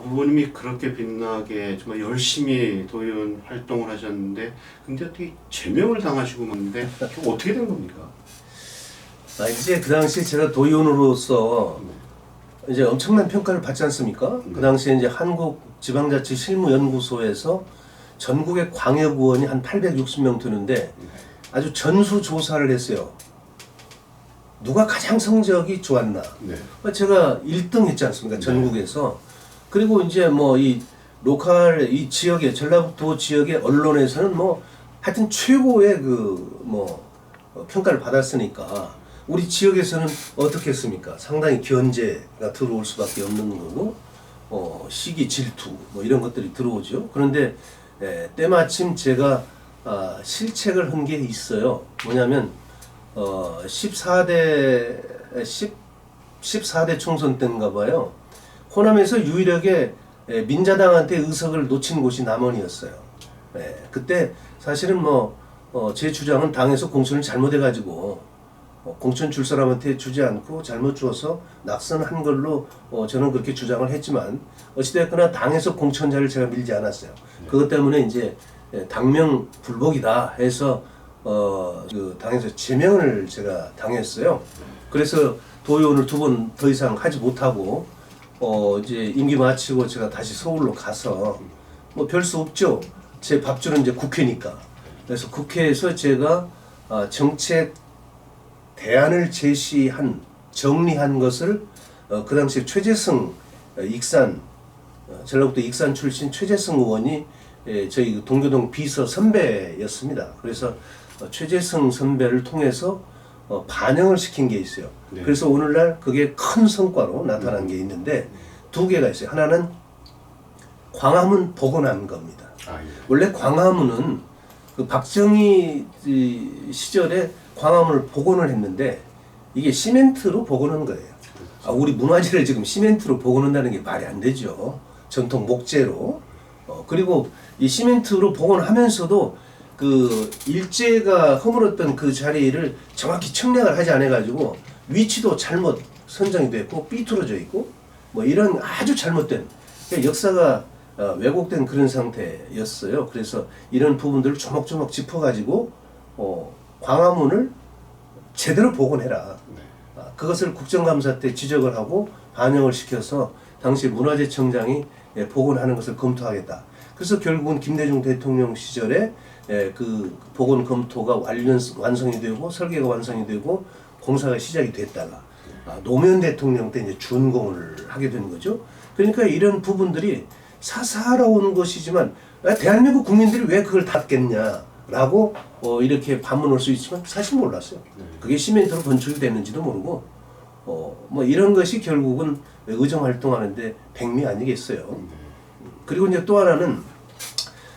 부모님이 그렇게 빛나게 정말 열심히 도의원 활동을 하셨는데 근데 어떻게 제명을 당하시고 있는데 어떻게 된 겁니까? 이제 그 당시에 제가 도의원으로서 이제 엄청난 평가를 받지 않습니까? 그 당시에 이제 한국지방자치실무연구소에서 전국의 광역의원이 한 860명 되는데 아주 전수조사를 했어요. 누가 가장 성적이 좋았나? 네. 제가 1등 했지 않습니까? 전국에서. 그리고 이제 뭐 이 로컬 이 지역의 전라북도 지역의 언론에서는 뭐 하여튼 최고의 그 뭐 평가를 받았으니까 우리 지역에서는 어떻게 했습니까? 상당히 견제가 들어올 수밖에 없는 거고 시기 질투 뭐 이런 것들이 들어오죠. 그런데 때마침 제가 실책을 한 게 있어요. 뭐냐면 14대 총선 때인가 봐요. 호남에서 유일하게 민자당한테 의석을 놓친 곳이 남원이었어요. 그때 사실은 제 주장은 당에서 공천을 잘못해가지고 공천 줄 사람한테 주지 않고 잘못 주어서 낙선한 걸로 저는 그렇게 주장을 했지만 어찌됐거나 당에서 공천자를 제가 밀지 않았어요. 그것 때문에 이제 당명 불복이다 해서 그 당에서 제명을 제가 당했어요. 그래서 도의원을 2번 더 이상 하지 못하고 이제 임기 마치고 제가 다시 서울로 가서 뭐 별 수 없죠. 제 밥줄은 이제 국회니까. 그래서 국회에서 제가 정책 대안을 정리한 것을 그 당시에 최재성 전라북도 익산 출신 최재성 의원이 저희 동교동 비서 선배였습니다. 그래서 최재성 선배를 통해서 반영을 시킨 게 있어요. 네. 그래서 오늘날 그게 큰 성과로 나타난 게 있는데 2개가 있어요. 하나는 광화문 복원한 겁니다. 원래 광화문은 그 박정희 시절에 광화문을 복원을 했는데 이게 시멘트로 복원한 거예요. 우리 문화재를 지금 시멘트로 복원한다는 게 말이 안 되죠. 전통 목재로. 그리고 이 시멘트로 복원하면서도 그 일제가 허물었던 그 자리를 정확히 청량을 하지 않아가지고 위치도 잘못 선정이 됐고 삐뚤어져 있고 뭐 이런 아주 잘못된 역사가 왜곡된 그런 상태였어요. 그래서 이런 부분들을 조목조목 짚어가지고 광화문을 제대로 복원해라. 그것을 국정감사 때 지적을 하고 반영을 시켜서 당시 문화재청장이 복원하는 것을 검토하겠다. 그래서 결국은 김대중 대통령 시절에 그 복원 검토가 완성이 되고 설계가 완성이 되고 공사가 시작이 됐다가 노무현 대통령 때 이제 준공을 하게 된 거죠. 그러니까 이런 부분들이 사사로운 것이지만 대한민국 국민들이 왜 그걸 닫겠냐라고 이렇게 반문할 수 있지만 사실 몰랐어요. 그게 시멘트로 건축이 됐는지도 모르고 뭐 이런 것이 결국은 의정 활동하는데 백미 아니겠어요. 그리고 이제 또 하나는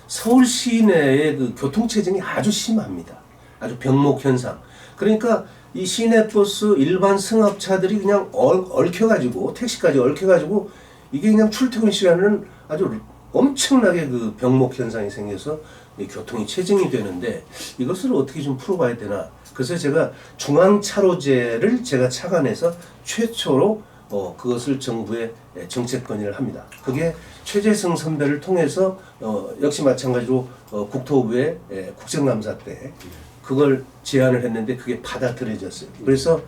서울 시내의 그 교통체증이 아주 심합니다. 아주 병목 현상. 그러니까 이 시내버스 일반 승합차들이 그냥 얽혀가지고 택시까지 얽혀가지고 이게 그냥 출퇴근 시간에는 아주 엄청나게 그 병목 현상이 생겨서 교통이 체증이 되는데 이것을 어떻게 좀 풀어봐야 되나. 그래서 제가 중앙차로제를 제가 착안해서 최초로 그것을 정부에 정책 건의를 합니다. 그게 최재성 선배를 통해서 역시 마찬가지로 국토부의 국정감사 때 그걸 제안을 했는데 그게 받아들여졌어요. 그래서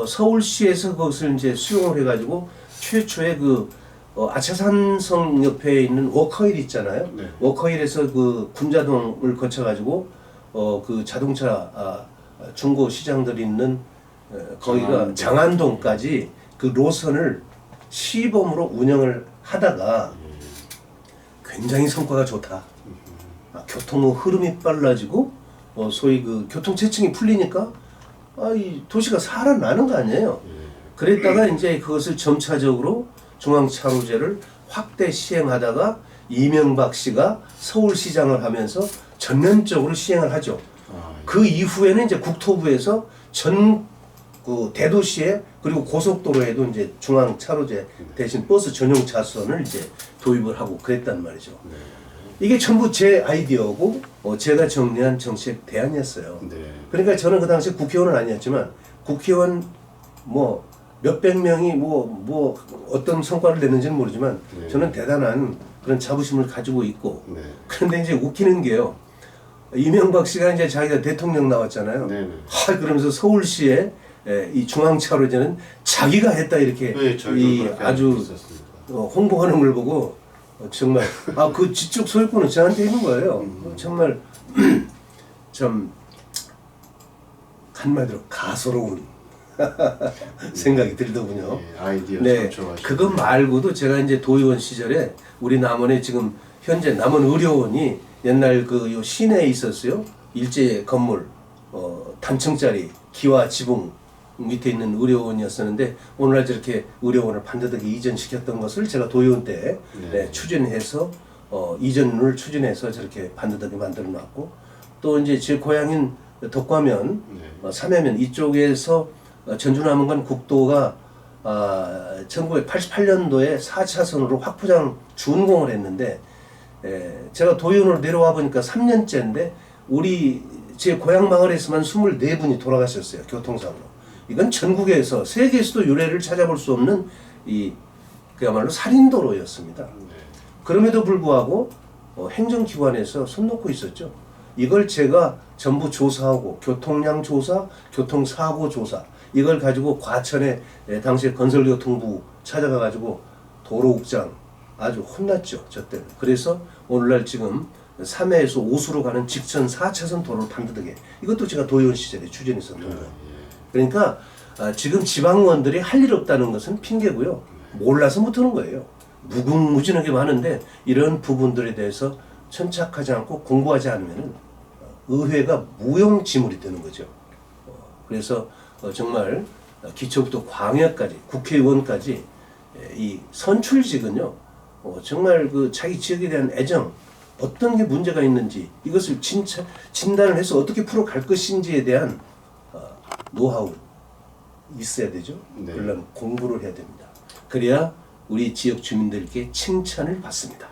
서울시에서 그것을 이제 수용을 해가지고 최초의 그 아차산성 옆에 있는 워커힐 있잖아요. 네. 워커힐에서 그 군자동을 거쳐가지고 그 자동차 중고 시장들이 있는 거기가 장안동까지 그 노선을 시범으로 운영을 하다가 굉장히 성과가 좋다. 교통 흐름이 빨라지고 소위 그 교통체증이 풀리니까 이 도시가 살아나는 거 아니에요. 그랬다가 이제 그것을 점차적으로 중앙차로제를 확대 시행하다가 이명박 씨가 서울시장을 하면서 전면적으로 시행을 하죠. 그 이후에는 이제 국토부에서 전 그 대도시에 그리고 고속도로에도 이제 중앙차로제 대신 버스 전용 차선을 이제 도입을 하고 그랬단 말이죠. 이게 전부 제 아이디어고 제가 정리한 정책 대안이었어요. 그러니까 저는 그 당시 국회의원은 아니었지만 국회의원 뭐 몇백 명이 뭐 어떤 성과를 냈는지는 모르지만 네. 저는 대단한 그런 자부심을 가지고 있고 네. 그런데 이제 웃기는 게요. 이명박 씨가 이제 자기가 대통령 나왔잖아요. 네. 그러면서 서울시에 이 중앙차로제는 자기가 했다 이렇게 네, 저희도 이 그렇게 아주 알고 있었습니다. 홍보하는 걸 보고 정말 그 지적 소유권은 저한테 있는 거예요. 정말 참 한마디로 가소로운 생각이 들더군요. 네, 아이디어 네, 참 좋아하시네요. 그것 말고도 제가 이제 도의원 시절에 우리 남원에 지금 현재 남원 의료원이 옛날 그 요 시내에 있었어요. 일제 건물 단층짜리 기와 지붕 밑에 있는 의료원이었었는데 오늘날 저렇게 의료원을 반듯하게 이전시켰던 것을 제가 도의원 때 네. 추진해서 이전을 추진해서 저렇게 반듯하게 만들어놨고 또 이제 제 고향인 덕과면 네. 삼해면 이쪽에서 전주남원간 국도가 1988년도에 4차선으로 확포장 준공을 했는데 제가 도의원으로 내려와 보니까 3년째인데 우리 제 고향 마을에서만 24분이 돌아가셨어요. 교통사고로. 이건 전국에서 세계에서도 유례를 찾아볼 수 없는 그야말로 살인도로였습니다. 네. 그럼에도 불구하고 행정기관에서 손 놓고 있었죠. 이걸 제가 전부 조사하고 교통량 조사, 교통사고 조사 이걸 가지고 과천에 당시에 건설교통부 찾아가 가지고 도로국장 아주 혼났죠. 저 때는. 그래서 오늘날 지금 삼해에서 오수로 가는 직선 4차선 도로를 반듯하게 이것도 제가 도의원 시절에 추진했었던 거예요. 그러니까 지금 지방의원들이 할 일 없다는 것은 핑계고요. 몰라서 못하는 거예요. 무궁무진하게 많은데 이런 부분들에 대해서 천착하지 않고 공부하지 않으면 의회가 무용지물이 되는 거죠. 그래서 정말 기초부터 광역까지 국회의원까지 이 선출직은요 정말 그 자기 지역에 대한 애정 어떤 게 문제가 있는지 이것을 진단을 해서 어떻게 풀어갈 것인지에 대한 노하우 있어야 되죠. 네. 그러려면 공부를 해야 됩니다. 그래야 우리 지역 주민들께 칭찬을 받습니다.